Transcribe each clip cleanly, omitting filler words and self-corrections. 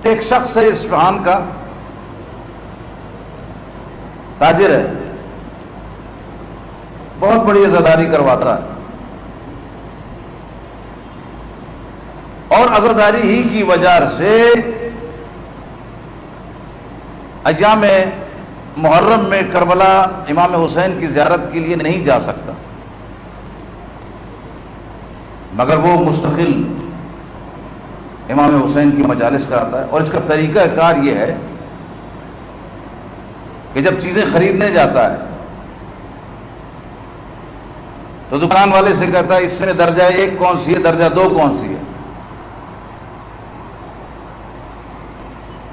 ایک شخص ہے اصفہان کا، تاجر ہے، بہت بڑی عزاداری کرواتا ہے، اور عزاداری ہی کی وجہ سے ایام محرم میں کربلا امام حسین کی زیارت کے لیے نہیں جا سکتا، مگر وہ مستقل امام حسین کی مجالس کراتا ہے۔ اور اس کا طریقہ کار یہ ہے کہ جب چیزیں خریدنے جاتا ہے تو دکان والے سے کہتا ہے اس میں درجہ 1 کون سی ہے، درجہ 2 کون سی ہے؟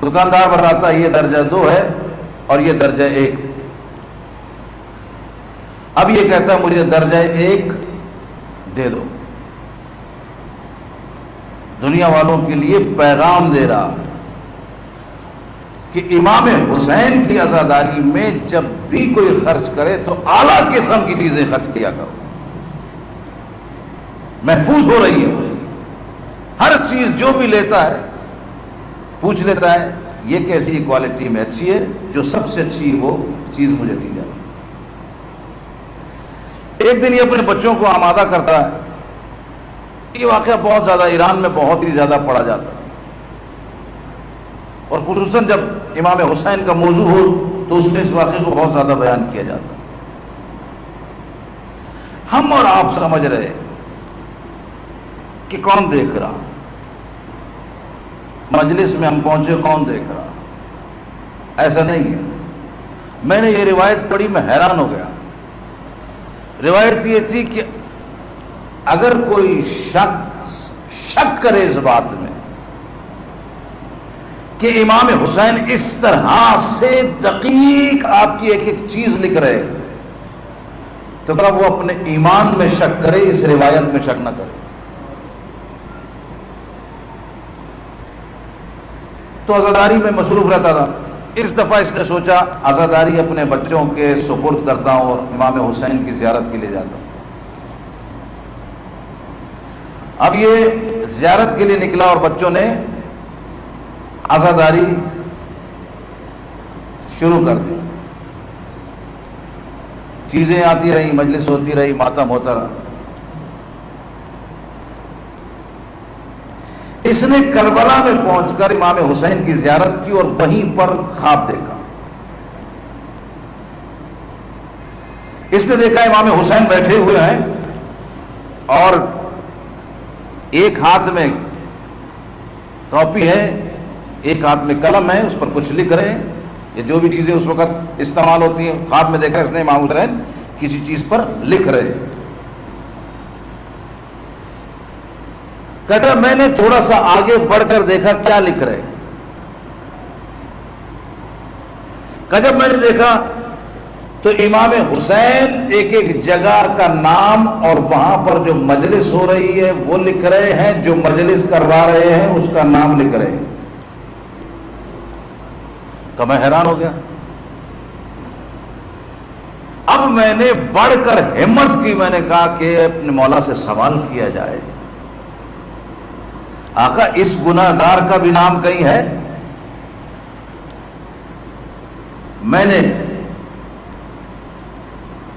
دکاندار بتاتا ہے یہ درجہ 2 ہے اور یہ درجہ 1۔ اب یہ کہتا ہے مجھے درجہ 1 دے دو۔ دنیا والوں کے لیے پیغام دے رہا کہ امام حسین کی عزاداری میں جب بھی کوئی خرچ کرے تو اعلیٰ قسم کی چیزیں خرچ کیا کرو، محفوظ ہو رہی ہے۔ ہر چیز جو بھی لیتا ہے پوچھ لیتا ہے یہ کیسی کوالٹی میں اچھی ہے، جو سب سے اچھی وہ چیز مجھے دی جائے۔ ایک دن یہ اپنے بچوں کو آمادہ کرتا ہے۔ یہ واقعہ بہت زیادہ ایران میں بہت ہی زیادہ پڑھا جاتا ہے، اور خصوصاً جب امام حسین کا موضوع ہو تو اس میں اس واقعے کو بہت زیادہ بیان کیا جاتا ہے۔ ہم اور آپ سمجھ رہے کہ کون دیکھ رہا، مجلس میں ہم پہنچے کون دیکھ رہا، ایسا نہیں ہے۔ میں نے یہ روایت پڑھی، میں حیران ہو گیا۔ روایت یہ تھی کہ اگر کوئی شک کرے اس بات میں کہ امام حسین اس طرح سے دقیق آپ کی ایک ایک چیز لکھ رہے تو کیا وہ اپنے ایمان میں شک کرے، اس روایت میں شک نہ کرے۔ تو عزاداری میں مصروف رہتا تھا۔ اس دفعہ اس نے سوچا عزاداری اپنے بچوں کے سپرد کرتا ہوں اور امام حسین کی زیارت کے لیے جاتا ہوں۔ اب یہ زیارت کے لیے نکلا اور بچوں نے عزاداری شروع کر دی۔ چیزیں آتی رہی، مجلس ہوتی رہی، ماتم ہوتا رہا۔ اس نے کربلا میں پہنچ کر امام حسین کی زیارت کی اور وہیں پر خواب دیکھا۔ اس نے دیکھا امام حسین بیٹھے ہوئے ہیں اور ایک ہاتھ میں کاپی ہے، ایک ہاتھ میں قلم ہے، اس پر کچھ لکھ رہے ہیں۔ یہ جو بھی چیزیں اس وقت استعمال ہوتی ہیں، خواب میں دیکھا اس نے امام حسین کسی چیز پر لکھ رہے ہیں۔ کہتا میں نے تھوڑا سا آگے بڑھ کر دیکھا کیا لکھ رہے۔ کہ جب میں نے دیکھا تو امام حسین ایک ایک جگہ کا نام اور وہاں پر جو مجلس ہو رہی ہے وہ لکھ رہے ہیں، جو مجلس کروا رہے ہیں اس کا نام لکھ رہے ہیں۔ تو میں حیران ہو گیا۔ اب میں نے بڑھ کر ہمت کی، میں نے کہا کہ اپنے مولا سے سوال کیا جائے، آقا اس گناہگار کا بھی نام کہیں ہے؟ میں نے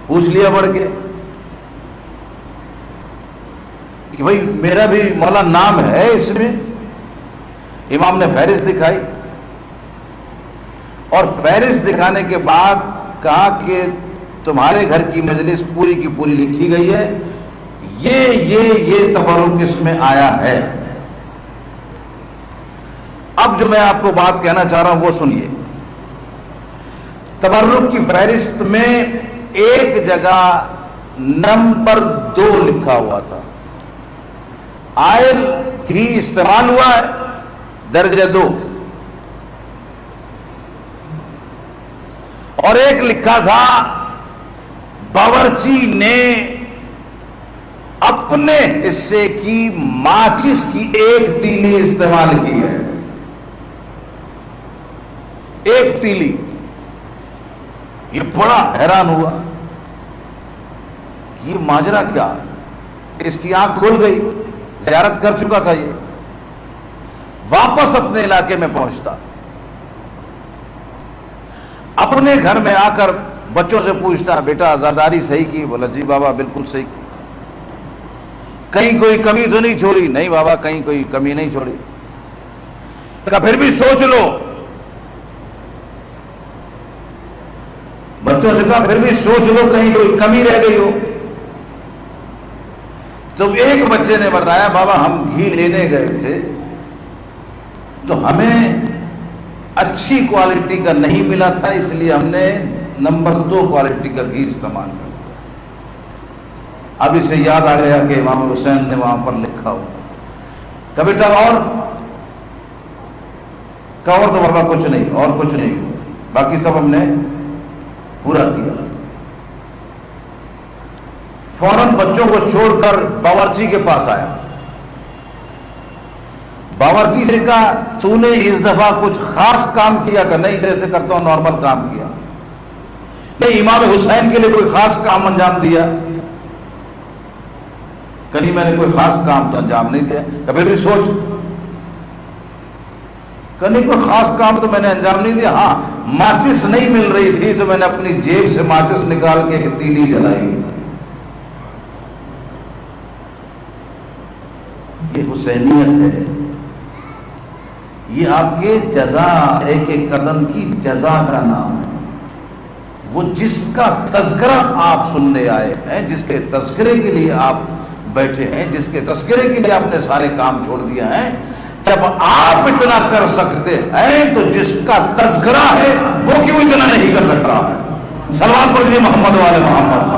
پوچھ لیا بڑھ کے کہ بھائی میرا بھی مولا نام ہے اس میں۔ امام نے فہرست دکھائی اور فہرست دکھانے کے بعد کہا کہ تمہارے گھر کی مجلس پوری کی پوری لکھی گئی ہے، یہ تبرک اس میں آیا ہے۔ اب جو میں آپ کو بات کہنا چاہ رہا ہوں وہ سنیے۔ تبرک کی فہرست میں ایک جگہ نمبر 2 لکھا ہوا تھا، آئل ہی استعمال ہوا ہے، درجہ 2، اور ایک لکھا تھا باورچی نے اپنے حصے کی ماچس کی ایک تیلی استعمال کی ہے، ایک تیلی۔ یہ بڑا حیران ہوا، یہ ماجرا کیا؟ اس کی آنکھ کھل گئی، زیارت کر چکا تھا یہ، واپس اپنے علاقے میں پہنچتا، اپنے گھر میں آ کر بچوں سے پوچھتا بیٹا آزاداری صحیح کی؟ بولا جی بابا بالکل صحیح کی۔ کہیں کوئی کمی تو نہیں چھوڑی؟ نہیں بابا کہیں کوئی کمی نہیں چھوڑی۔ کہا پھر بھی سوچ لو۔ بچوں سے کہا پھر بھی سوچ لو کہیں کوئی کمی رہ گئی ہو۔ تو ایک بچے نے بتایا بابا ہم گھی لینے گئے تھے تو ہمیں اچھی کوالٹی کا نہیں ملا تھا، اس لیے ہم نے نمبر 2 کوالٹی کا گھی استعمال کیا۔ اب اسے یاد آ گیا کہ امام حسین نے وہاں پر لکھا ہو۔ کہ بیٹا اور تو بابا کچھ نہیں، اور کچھ نہیں، باقی سب ہم نے پورا کیا۔ فوراً بچوں کو چھوڑ کر باورچی کے پاس آیا۔ باورچی سے کہا تو نے اس دفعہ کچھ خاص کام کیا کہ نہیں جیسے کرتا ہوں نارمل کام کیا؟ نہیں امام حسین کے لیے کوئی خاص کام انجام دیا؟ کہیں میں نے کوئی خاص کام تو انجام نہیں دیا۔ کبھی بھی سوچ، کہیں کوئی خاص کام تو میں نے انجام نہیں دیا، ہاں ماچس نہیں مل رہی تھی تو میں نے اپنی جیب سے ماچس نکال کے ایک تیلی جلائی۔ یہ حسینیت ہے، یہ آپ کے جزا، ایک ایک قدم کی جزا کا نام ہے۔ وہ جس کا تذکرہ آپ سننے آئے ہیں، جس کے تذکرے کے لیے آپ بیٹھے ہیں، جس کے تذکرے کے لیے آپ نے سارے کام چھوڑ دیا ہے، جب آپ اتنا کر سکتے ہیں تو جس کا تذکرہ ہے وہ کیوں اتنا نہیں کر سکتا ہے؟ سلام پڑھیے محمد والے محمد۔